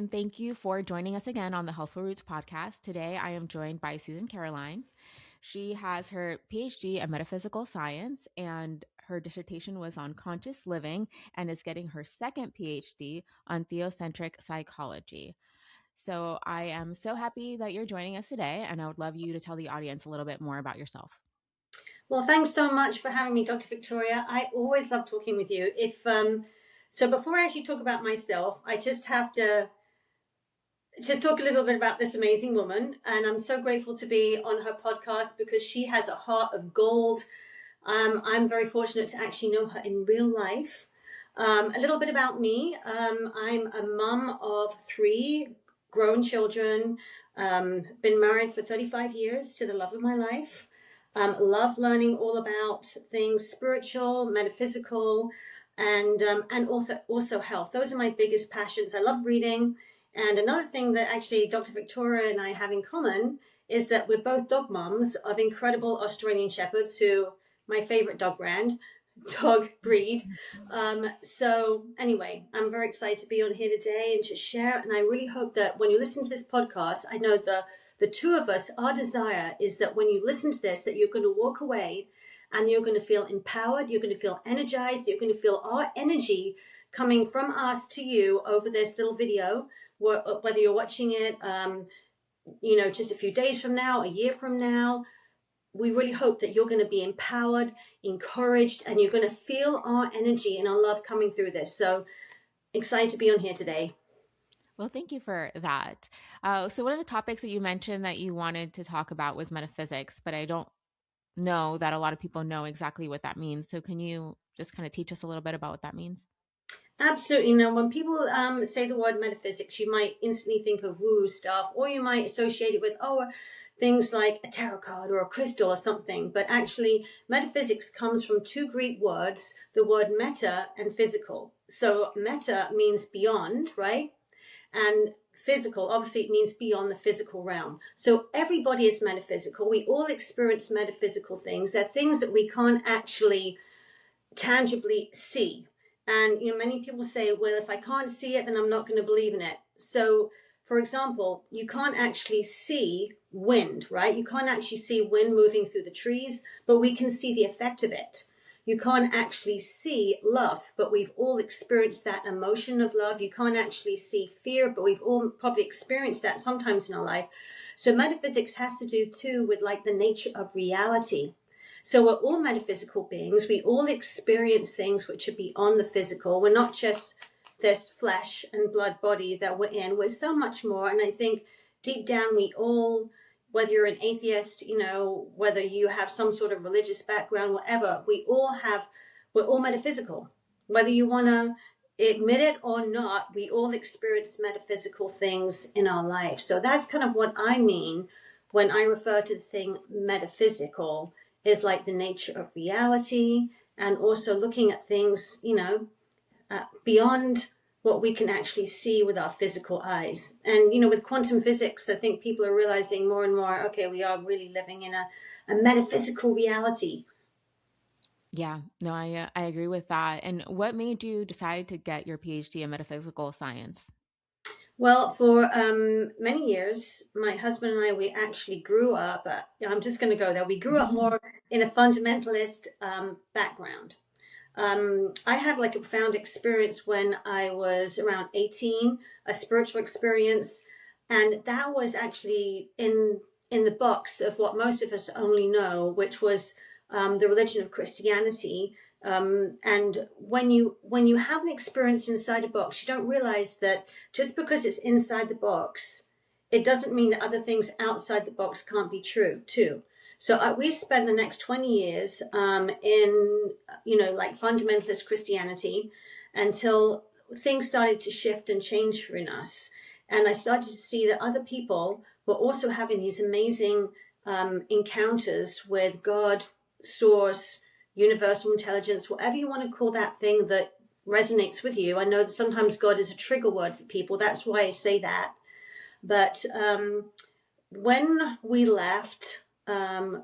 and thank you for joining us again on the Healthful Roots podcast. Today, I am joined by Susan Caroline. She has her PhD in metaphysical science, and her dissertation was on conscious living, and is getting her second PhD on theocentric psychology. So I am so happy that you're joining us today, and I would love you to tell the audience a little bit more about yourself. Well, thanks so much for having me, Dr. Victoria. I always love talking with you. So before I actually talk about myself, I just have to talk a little bit about this amazing woman. And I'm so grateful to be on her podcast because she has a heart of gold. I'm very fortunate to actually know her in real life. A little bit about me. I'm a mum of 3 grown children, been married for 35 years to the love of my life. Love learning all about things spiritual, metaphysical, and also health. Those are my biggest passions. I love reading. And another thing that actually Dr. Victoria and I have in common is that we're both dog moms of incredible Australian Shepherds, who my favorite dog breed. So anyway, I'm very excited to be on here today and to share. And I really hope that when you listen to this podcast, I know the two of us, our desire is that when you listen to this, that you're going to walk away and you're going to feel empowered, you're going to feel energized, you're going to feel our energy coming from us to you over this little video, whether you're watching it, just a few days from now, a year from now. We really hope that you're going to be empowered, encouraged, and you're going to feel our energy and our love coming through this. So excited to be on here today. Well, thank you for that. So one of the topics that you mentioned that you wanted to talk about was metaphysics, but I don't know that a lot of people know exactly what that means. So can you just kind of teach us a little bit about what that means? Absolutely. Now, when people say the word metaphysics, you might instantly think of woo stuff, or you might associate it with, things like a tarot card or a crystal or something. But actually, metaphysics comes from 2 Greek words, the word meta and physical. So meta means beyond, right? And physical, obviously, it means beyond the physical realm. So everybody is metaphysical. We all experience metaphysical things. They're things that we can't actually tangibly see. And many people say, well, if I can't see it, then I'm not going to believe in it. So, for example, you can't actually see wind, right? You can't actually see wind moving through the trees, but we can see the effect of it. You can't actually see love, but we've all experienced that emotion of love. You can't actually see fear, but we've all probably experienced that sometimes in our life. So metaphysics has to do too with like the nature of reality. So we're all metaphysical beings. We all experience things which are beyond the physical. We're not just this flesh and blood body that we're in. We're so much more. And I think deep down we all, whether you're an atheist, whether you have some sort of religious background, whatever, we're all metaphysical. Whether you want to admit it or not, we all experience metaphysical things in our life. So that's kind of what I mean when I refer to the thing metaphysical, is like the nature of reality, and also looking at things, beyond what we can actually see with our physical eyes. And, with quantum physics, I think people are realizing more and more, okay, we are really living in a metaphysical reality. Yeah, no, I agree with that. And what made you decide to get your PhD in metaphysical science? Well, for many years, my husband and I, we actually grew up, I'm just going to go there. We grew up more in a fundamentalist background. I had like a profound experience when I was around 18, a spiritual experience. And that was actually in the box of what most of us only know, which was the religion of Christianity. And when you have an experience inside a box, you don't realize that just because it's inside the box, it doesn't mean that other things outside the box can't be true too. So we spent the next 20 years in, like fundamentalist Christianity until things started to shift and change for us. And I started to see that other people were also having these amazing encounters with God, source, universal intelligence, whatever you want to call that thing that resonates with you. I know that sometimes God is a trigger word for people. That's why I say that. But when we left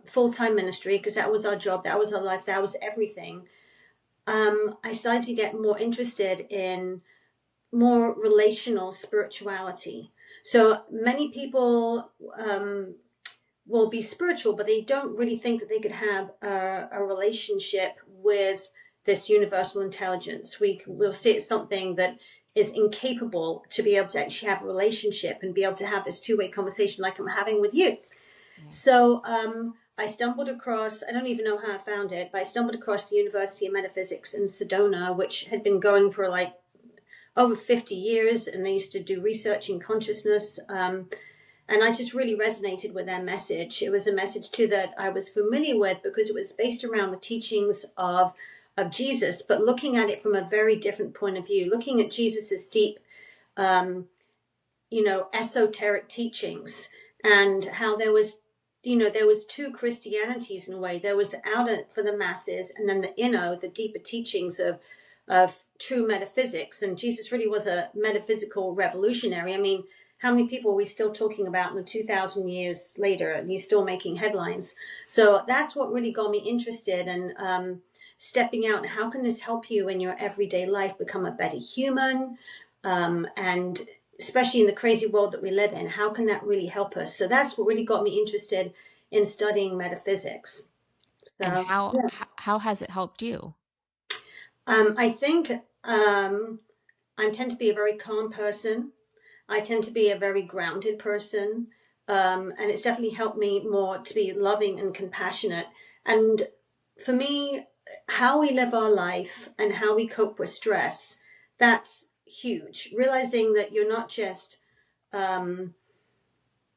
full-time ministry, because that was our job, that was our life, that was everything, I started to get more interested in more relational spirituality. So many people will be spiritual, but they don't really think that they could have a relationship with this universal intelligence. Will see it's something that is incapable to be able to actually have a relationship and be able to have this two-way conversation like I'm having with you. Yeah. So I stumbled across, I don't even know how I found it, but I stumbled across the University of Metaphysics in Sedona, which had been going for like over 50 years, and they used to do research in consciousness. And I just really resonated with their message. It was a message too that I was familiar with because it was based around the teachings of Jesus, but looking at it from a very different point of view, looking at Jesus's deep, esoteric teachings, and how there was, there was two Christianities in a way. There was the outer for the masses, and then the inner, the deeper teachings of true metaphysics. And Jesus really was a metaphysical revolutionary. I mean, how many people are we still talking about in the 2,000 years later, and he's still making headlines? So that's what really got me interested in stepping out. How can this help you in your everyday life become a better human? And especially in the crazy world that we live in, how can that really help us? So that's what really got me interested in studying metaphysics. And So how yeah, how has it helped you? I think I tend to be a very calm person. I tend to be a very grounded person. And it's definitely helped me more to be loving and compassionate. And for me, how we live our life and how we cope with stress, that's huge. Realizing that you're not just um,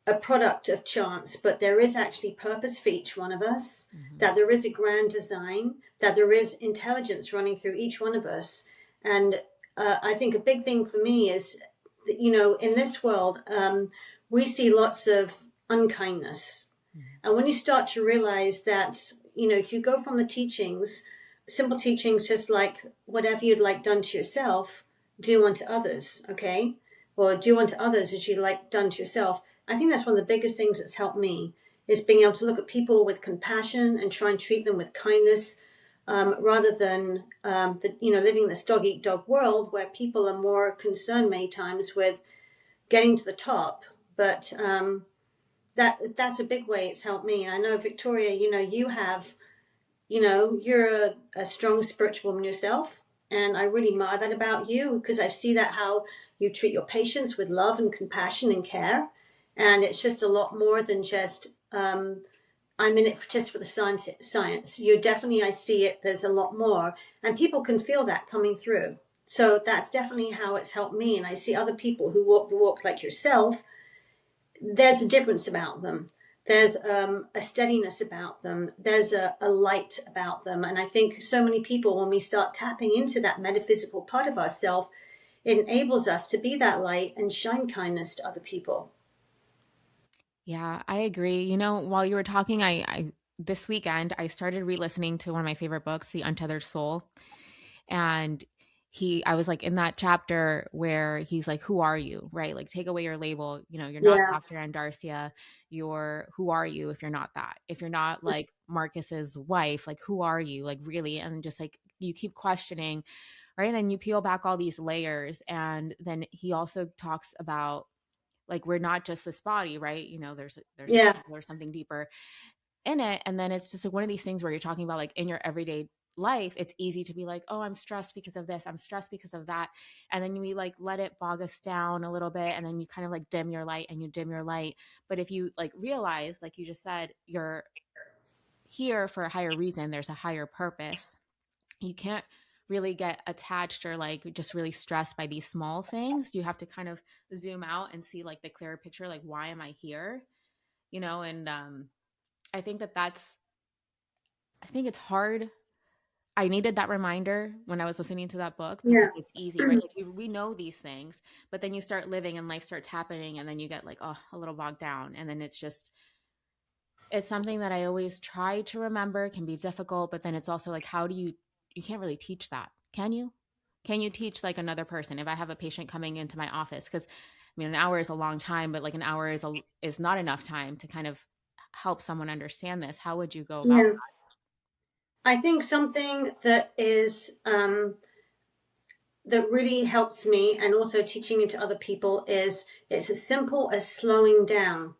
a product of chance, but there is actually purpose for each one of us, Mm-hmm. that there is a grand design, that there is intelligence running through each one of us. And I think a big thing for me is that, in this world, we see lots of unkindness. And when you start to realize that, if you go from the teachings, simple teachings, just like whatever you'd like done to yourself, do unto others, okay? Or do unto others as you like done to yourself. I think that's one of the biggest things that's helped me is being able to look at people with compassion and try and treat them with kindness, rather than living in this dog eat dog world where people are more concerned many times with getting to the top. But that's a big way it's helped me. And I know, Victoria, you have, you're a strong spiritual woman yourself, and I really admire that about you because I see that how you treat your patients with love and compassion and care, and it's just a lot more than just I'm in it just for the science. You definitely, I see it. There's a lot more, and people can feel that coming through. So that's definitely how it's helped me, and I see other people who walk the walk like yourself. There's a difference about them. There's a steadiness about them. There's a light about them. And I think so many people, when we start tapping into that metaphysical part of ourselves, it enables us to be that light and shine kindness to other people. Yeah, I agree. While you were talking, I this weekend I started re-listening to one of my favorite books, The Untethered Soul. And I was like in that chapter where he's like, who are you? Right? Like take away your label. You're not Yeah, Dr. Andarcia. Who are you if you're not that? If you're not like Marcus's wife, like who are you? Like really? And just like you keep questioning, right? And then you peel back all these layers. And then he also talks about like we're not just this body, right? There's a yeah, soul or something deeper in it. And then it's just like one of these things where you're talking about like in your everyday life, it's easy to be like, oh, I'm stressed because of this, I'm stressed because of that. And then we like let it bog us down a little bit. And then you kind of like dim your light and you dim your light. But if you like realize, like you just said, you're here for a higher reason, there's a higher purpose. You can't really get attached or like just really stressed by these small things. You have to kind of zoom out and see like the clearer picture, like why am I here? And I think I think it's hard. I needed that reminder when I was listening to that book yeah. because it's easy, right? Like we know these things, but then you start living and life starts happening and then you get like, oh, a little bogged down. And then it's something that I always try to remember, can be difficult, but then it's also like, you can't really teach that. Can you? Can you teach like another person? If I have a patient coming into my office, because I mean, an hour is a long time, but like an hour is not enough time to kind of help someone understand this. How would you go about Yeah. I think something that is that really helps me, and also teaching it to other people, is it's as simple as slowing down.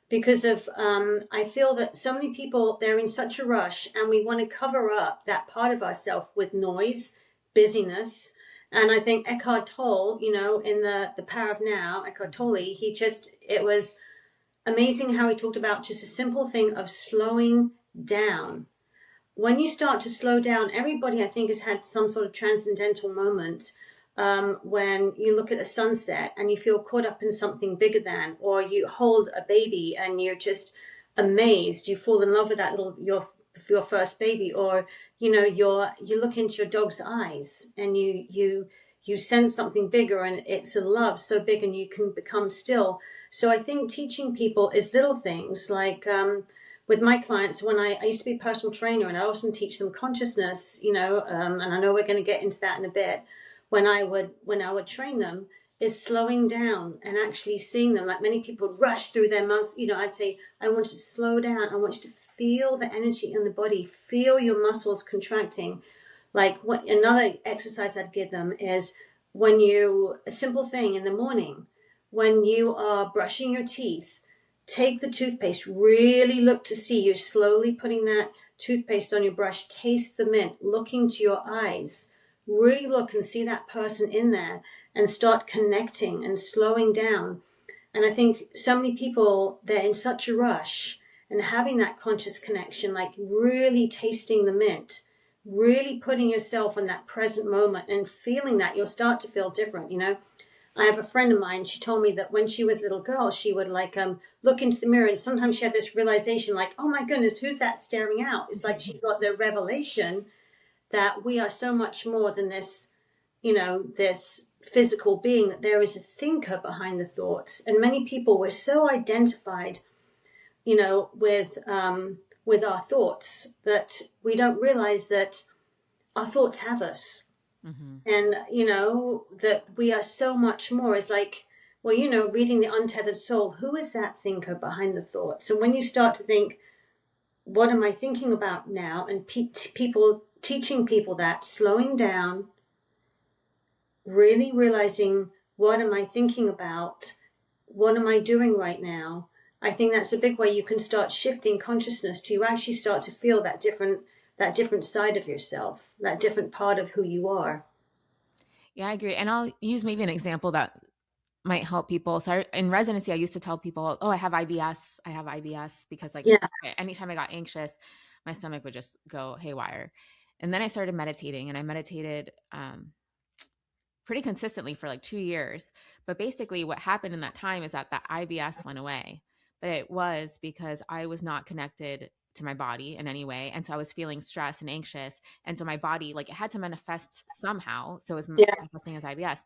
Because of I feel that so many people, they're in such a rush, and we want to cover up that part of ourselves with noise, busyness. And I think Eckhart Tolle, in the Power of Now, Eckhart Tolle, it was amazing how he talked about just a simple thing of slowing down. When you start to slow down, everybody, I think, has had some sort of transcendental moment, when you look at a sunset and you feel caught up in something bigger than, or you hold a baby and you're just amazed. You fall in love with that your first baby, or you look into your dog's eyes and you sense something bigger, and it's a love so big, and you can become still. So I think teaching people is little things like, with my clients, when I used to be a personal trainer, and I often teach them consciousness, and I know we're going to get into that in a bit. When I would train them, is slowing down and actually seeing them. Like, many people rush through their muscles. I'd say, I want you to slow down. I want you to feel the energy in the body, feel your muscles contracting. Like, another exercise I'd give them is, a simple thing in the morning, when you are brushing your teeth, take the toothpaste, really look to see you slowly putting that toothpaste on your brush, taste the mint, look into your eyes, really look and see that person in there, and start connecting and slowing down. And I think so many people, they're in such a rush, and having that conscious connection, like really tasting the mint, really putting yourself in that present moment and feeling that, you'll start to feel different. I have a friend of mine, she told me that when she was a little girl, she would look into the mirror, and sometimes she had this realization, like, oh my goodness, who's that staring out? It's like she got the revelation that we are so much more than this, this physical being, that there is a thinker behind the thoughts. And many people were so identified, with our thoughts, that we don't realize that our thoughts have us. Mm-hmm. And, that we are so much more. It's like, well, reading The Untethered Soul, who is that thinker behind the thoughts? And when you start to think, what am I thinking about now? And people teaching people that, slowing down, really realizing, what am I thinking about? What am I doing right now? I think that's a big way you can start shifting consciousness, to actually start to feel that different side of yourself, that different part of who you are. Yeah, I agree. And I'll use maybe an example that might help people. So in residency, I used to tell people, oh, I have IBS. I have IBS because anytime I got anxious, my stomach would just go haywire. And then I started meditating, and I meditated pretty consistently for like 2 years. But basically what happened in that time is that the IBS went away. But it was because I was not connected to my body in any way. And so I was feeling stressed and anxious. And so my body, like, it had to manifest somehow. So it was manifesting as IBS.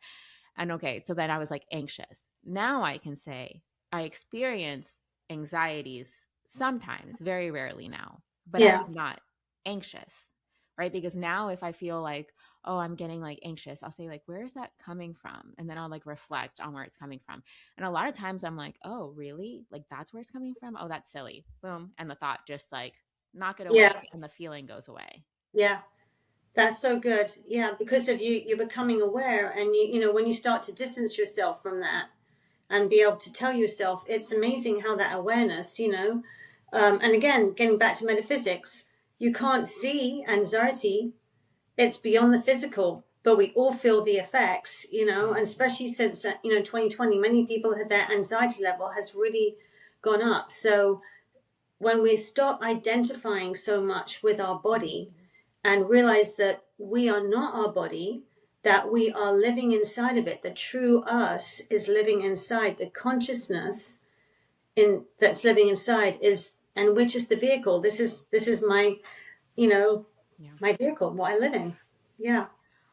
And okay, so then I was like anxious. Now I can say I experience anxieties sometimes, very rarely now, but I'm not anxious, right? Because now if I feel like, oh, I'm getting like anxious, I'll say like, where is that coming from? And then I'll like reflect on where it's coming from. And a lot of times I'm like, oh, really? Like, that's where it's coming from? Oh, that's silly. Boom. And the thought just like, knock it away, and the feeling goes away. Yeah. That's so good. Yeah, because of you're becoming aware, and when you start to distance yourself from that and be able to tell yourself, it's amazing how that awareness, and again, getting back to metaphysics, you can't see anxiety. It's beyond the physical, but we all feel the effects, and especially since, 2020, many people have, their anxiety level has really gone up. So when we stop identifying so much with our body, and realize that we are not our body, that we are living inside of it. The true us is living inside. The consciousness that's living inside is, and which is the vehicle. This is my, my vehicle, what I live in. Yeah.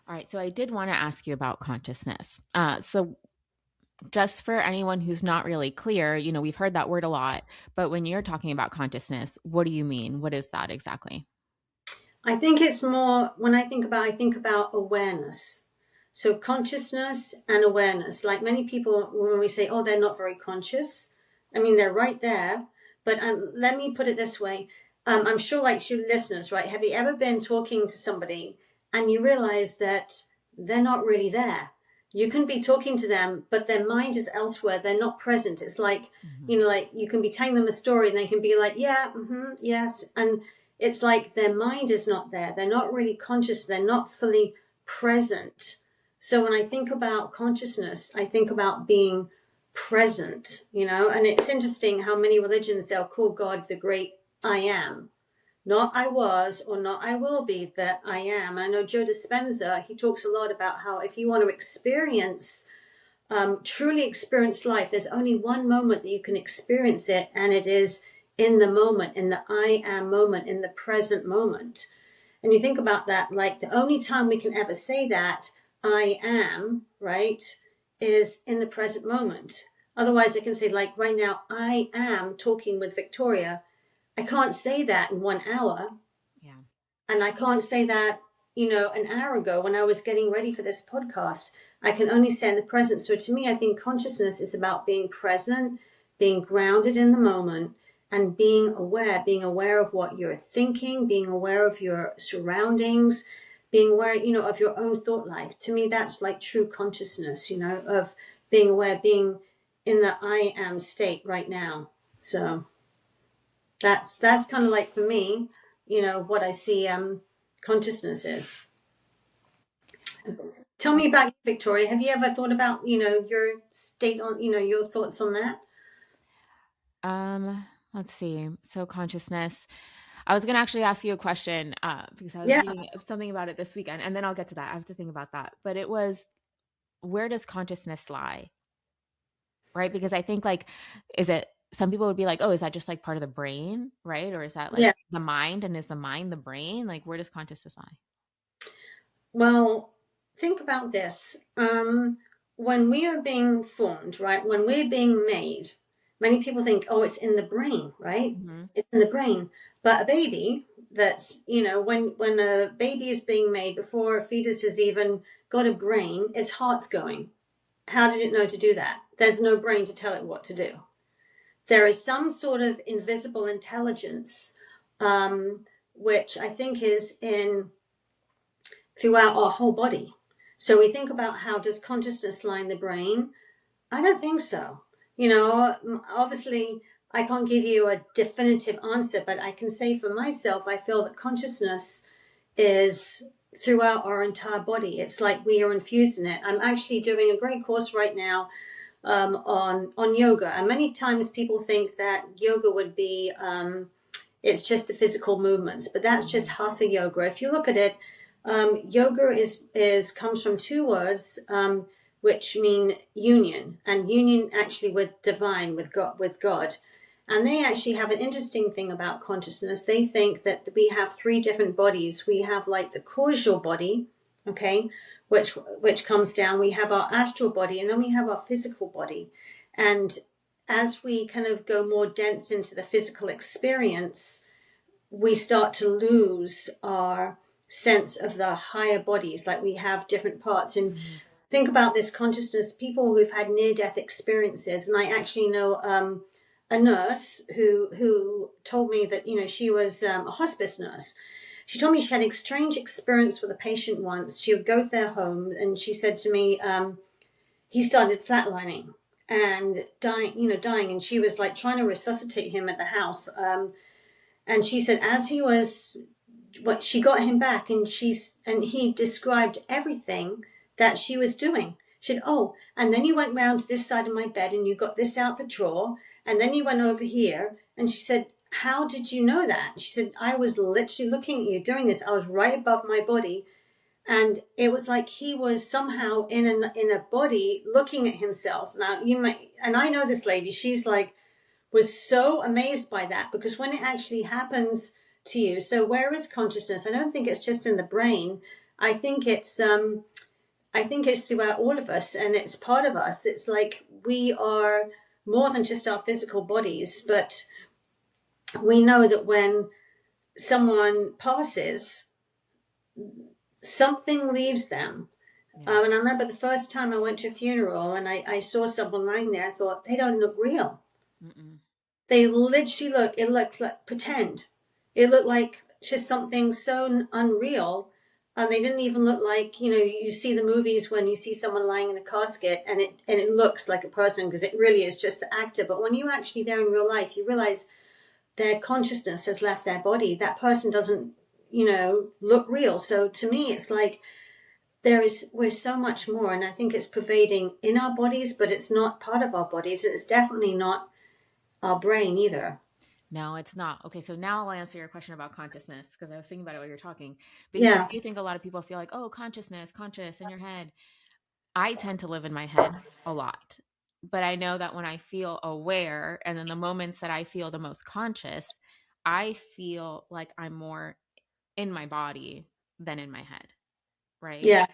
All right. So I did want to ask you about consciousness. So just for anyone who's not really clear, we've heard that word a lot, but when you're talking about consciousness, what do you mean? What is that exactly? I think it's more, when I think about awareness. So consciousness and awareness. Like, many people, when we say, oh, they're not very conscious, I mean, they're right there. But let me put it this way. I'm sure, like, your listeners, right? Have you ever been talking to somebody and you realize that they're not really there. You can be talking to them, but their mind is elsewhere. They're not present. It's like, like you can be telling them a story and they can be like, yeah, yes. And it's like their mind is not there. They're not really conscious. They're not fully present. So when I think about consciousness, I think about being present, and it's interesting how many religions they'll call God the great I am. Not I was or not I will be, that I am. I know Joe Dispenza, he talks a lot about how if you want to experience, truly experience life, there's only one moment that you can experience it, and it is in the moment, in the I am moment, in the present moment. And you think about that, like the only time we can ever say that, I am, right, is in the present moment. Otherwise, I can say, like right now, I am talking with Victoria. I can't say that in 1 hour. Yeah. And I can't say that, an hour ago when I was getting ready for this podcast. I can only say in the present. So to me, I think consciousness is about being present, being grounded in the moment, and being aware of what you're thinking, being aware of your surroundings, being aware, of your own thought life. To me, that's like true consciousness, of being aware, being in the I am state right now. So that's kind of like, for me, what I see consciousness is. Tell me about you, Victoria. Have you ever thought about, your state on, your thoughts on that? Let's see. So consciousness. I was going to actually ask you a question because I was Yeah. reading something about it this weekend, and then I'll get to that. I have to think about that. But it was, where does consciousness lie? Right? Because I think like, some people would be like, oh, is that just like part of the brain? Right? Or is that like Yeah. the mind? And is the mind the brain? Like, where does consciousness lie? Well, think about this. When we are being formed, right? When we're being made, many people think, oh, it's in the brain, right? Mm-hmm. It's in the brain. But a baby that's, when a baby is being made, before a fetus has even got a brain, its heart's going. How did it know to do that? There's no brain to tell it what to do. There is some sort of invisible intelligence, which I think is in throughout our whole body. So we think about, how does consciousness lie in the brain? I don't think so. Obviously, I can't give you a definitive answer, but I can say for myself, I feel that consciousness is throughout our entire body. It's like we are infused in it. I'm actually doing a great course right now on yoga, and many times people think that yoga would be it's just the physical movements, but that's just half the yoga. If you look at it, yoga is comes from two words which mean union, and union actually with divine, with God. And they actually have an interesting thing about consciousness. They think that we have three different bodies. We have like the causal body, okay, which comes down. We have our astral body, and then we have our physical body. And as we kind of go more dense into the physical experience, we start to lose our sense of the higher bodies. Like we have different parts. And think about this consciousness, people who've had near-death experiences. And I actually know a nurse who told me that, she was a hospice nurse. She told me she had a strange experience with a patient once. She would go to their home, and she said to me, he started flatlining and dying. And she was like trying to resuscitate him at the house. And she said, as he was, she got him back, and he described everything that she was doing. She said, oh, and then you went round to this side of my bed, and you got this out the drawer, and then you went over here. And she said, how did you know that? She said, I was literally looking at you doing this. I was right above my body. And it was like he was somehow in a body looking at himself. Now, and I know this lady, she's like, was so amazed by that, because when it actually happens to you, so where is consciousness? I don't think it's just in the brain. I think it's throughout all of us, and it's part of us. It's like we are more than just our physical bodies, but we know that when someone passes, something leaves them. Yeah. And I remember the first time I went to a funeral and I saw someone lying there, I thought, they don't look real. Mm-mm. They literally it looked like pretend. It looked like just something so unreal. And they didn't even look like, you see the movies when you see someone lying in a casket and it looks like a person because it really is just the actor. But when you're actually there in real life, you realize their consciousness has left their body. That person doesn't, look real. So to me, it's like we're so much more. And I think it's pervading in our bodies, but it's not part of our bodies. It's definitely not our brain either. No, it's not. Okay, so now I'll answer your question about consciousness because I was thinking about it while you're talking. Because I Yeah. do think a lot of people feel like, oh, consciousness, conscious in your head. I tend to live in my head a lot. But I know that when I feel aware and in the moments that I feel the most conscious, I feel like I'm more in my body than in my head, right? Yeah.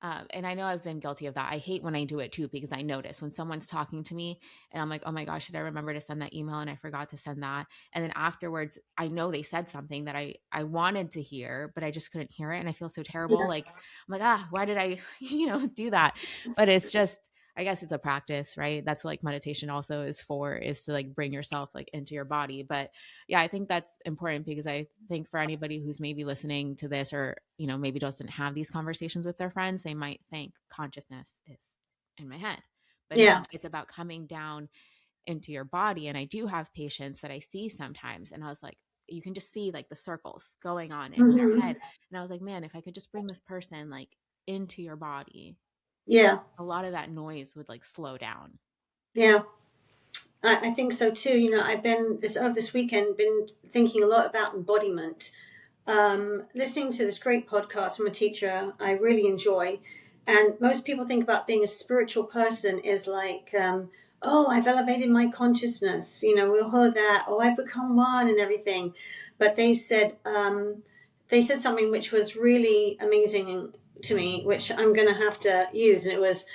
And I know I've been guilty of that. I hate when I do it too because I notice when someone's talking to me and I'm like, oh my gosh, should I remember to send that email? And I forgot to send that. And then afterwards, I know they said something that I wanted to hear, but I just couldn't hear it. And I feel so terrible. Yeah. Like, I'm like, why did I, do that? But it's just, I guess it's a practice, right? That's what like meditation also is for, is to like bring yourself like into your body. But yeah, I think that's important because I think for anybody who's maybe listening to this or, maybe doesn't have these conversations with their friends, they might think consciousness is in my head. But no, Yeah. it's about coming down into your body. And I do have patients that I see sometimes. And I was like, you can just see like the circles going on in their Hmm. head. And I was like, man, if I could just bring this person like into your body, Yeah. a lot of that noise would like slow down. Yeah. I think so too. I've been this weekend been thinking a lot about embodiment. Listening to this great podcast from a teacher I really enjoy, and most people think about being a spiritual person is like, oh, I've elevated my consciousness. We all heard that. Oh, I've become one and everything. But they said something which was really amazing to me, which I'm going to have to use, and it was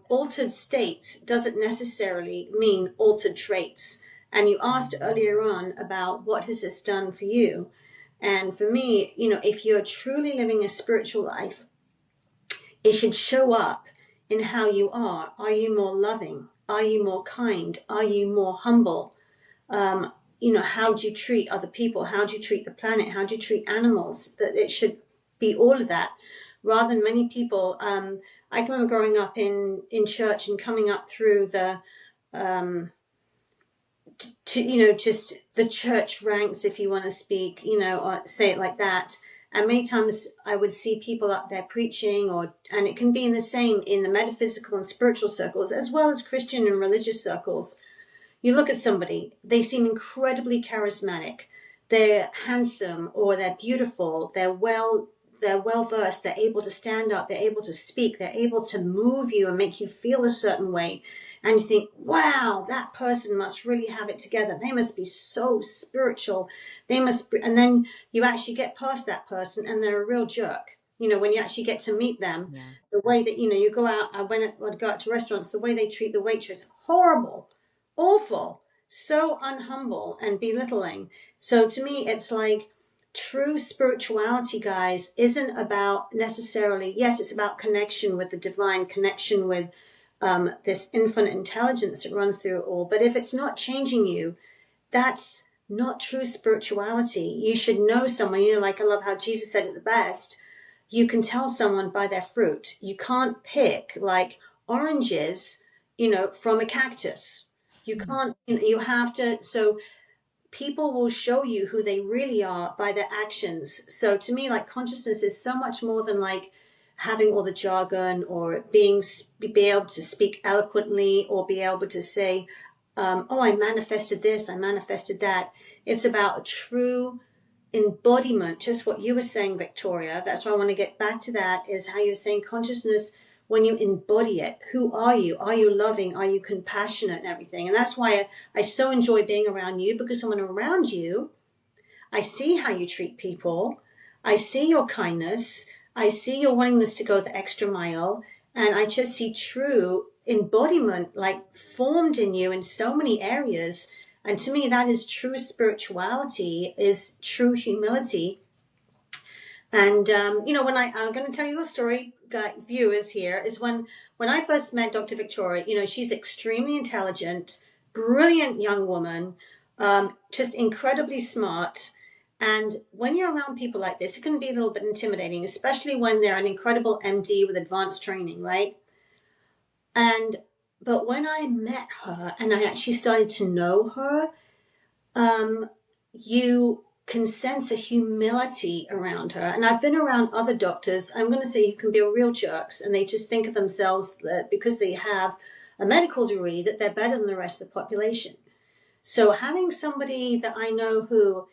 altered states doesn't necessarily mean altered traits. And you asked earlier on about what has this done for you. And for me, if you're truly living a spiritual life, it should show up in how you are. Are you more loving? Are you more kind? Are you more humble? How do you treat other people? How do you treat the planet? How do you treat animals? That it should be all of that, rather than many people. I can remember growing up in church and coming up through the, just the church ranks, if you want to speak, or say it like that. And many times I would see people up there preaching, and it can be in the metaphysical and spiritual circles, as well as Christian and religious circles. You look at somebody, they seem incredibly charismatic. They're handsome or they're beautiful. They're well versed. They're able to stand up. They're able to speak. They're able to move you and make you feel a certain way. And you think, wow, that person must really have it together. They must be so spiritual. They must be. And then you actually get past that person and they're a real jerk. When you actually get to meet them, Yeah. the way that, you go out, I'd go out to restaurants, the way they treat the waitress, horrible, awful, so unhumble and belittling. So to me, it's like true spirituality, guys, isn't about necessarily, yes, it's about connection with the divine, connection with this infinite intelligence that runs through it all. But if it's not changing you, that's not true spirituality. You should know someone, like I love how Jesus said it the best. You can tell someone by their fruit. You can't pick like oranges, from a cactus. You can't, you have to. So people will show you who they really are by their actions. So to me, like consciousness is so much more than like having all the jargon or be able to speak eloquently or be able to say, oh, I manifested this, I manifested that. It's about a true embodiment, just what you were saying, Victoria. That's why I want to get back to that, is how you're saying consciousness, when you embody it, who are you? Are you loving? Are you compassionate and everything? And that's why I so enjoy being around you, because when I'm around you, I see how you treat people. I see your kindness. I see your willingness to go the extra mile. And I just see true embodiment like formed in you in so many areas. And to me, that is true spirituality, is true humility. And, when I'm going to tell you a story, viewers here, is when I first met Dr. Victoria, she's extremely intelligent, brilliant young woman, just incredibly smart. And when you're around people like this, it can be a little bit intimidating, especially when they're an incredible MD with advanced training, right? But when I met her and I actually started to know her, you can sense a humility around her. And I've been around other doctors, I'm going to say, who can be real jerks, and they just think of themselves that because they have a medical degree that they're better than the rest of the population. So having somebody that I know who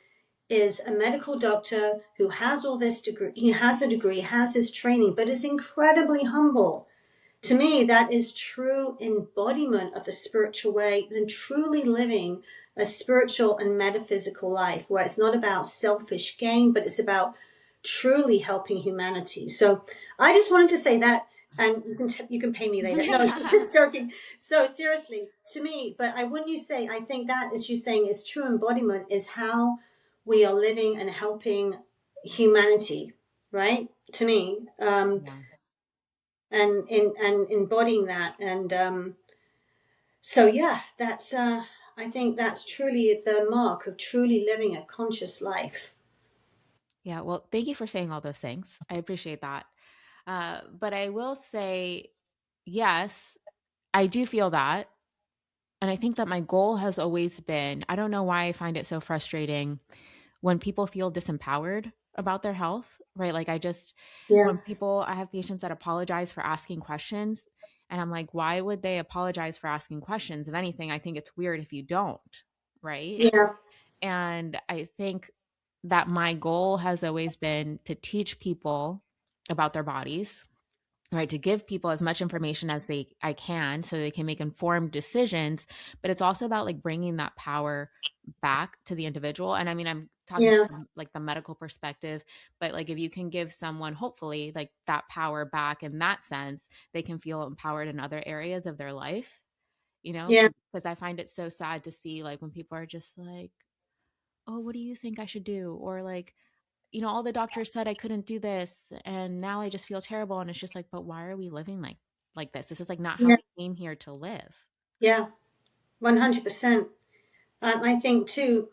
is a medical doctor, who has all this degree, he has a degree, has his training, but is incredibly humble. To me, that is true embodiment of the spiritual way and truly living a spiritual and metaphysical life where it's not about selfish gain, but it's about truly helping humanity. So I just wanted to say that, and you can pay me later. No, just joking. So seriously, to me, but wouldn't you say, I think that, as you're saying, is true embodiment is how we are living and helping humanity, right? To me, Yeah. and embodying that, and so yeah, that's I think that's truly the mark of truly living a conscious life. Yeah. Well, thank you for saying all those things. I appreciate that. But I will say, yes, I do feel that. And I think that my goal has always been, I don't know why I find it so frustrating when people feel disempowered about their health, right? Like Yeah, when people, I have patients that apologize for asking questions. And I'm like, why would they apologize for asking questions? If anything, I think it's weird if you don't, right? yeah, And I think that my goal has always been to teach people about their bodies, right? To give people as much information as I can so they can make informed decisions. But it's also about like bringing that power back to the individual. And I mean, I'm talking yeah, from like the medical perspective, but like if you can give someone hopefully like that power back in that sense, they can feel empowered in other areas of their life, yeah, because I find it so sad to see like when people are just like, oh, what do you think I should do? Or like, all the doctors said I couldn't do this and now I just feel terrible. And it's just like, but why are we living like this? This is like not how yeah, we came here to live. yeah, 100%. I think too,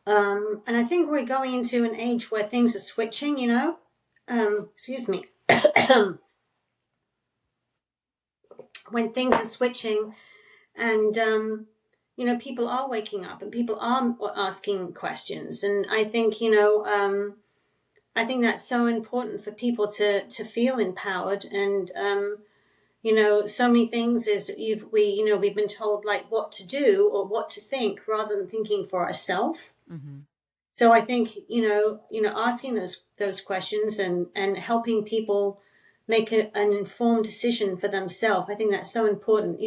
and I think we're going into an age where things are switching. Excuse me, when things are switching, and people are waking up and people are asking questions, and I think I think that's so important for people to feel empowered, and so many things is we've been told like what to do or what to think rather than thinking for ourselves. Mm-hmm. So I think asking those questions and helping people make an informed decision for themselves. I think that's so important.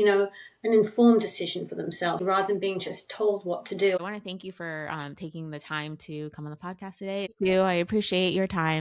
An informed decision for themselves rather than being just told what to do. I want to thank you for taking the time to come on the podcast today. Thank you. I appreciate your time.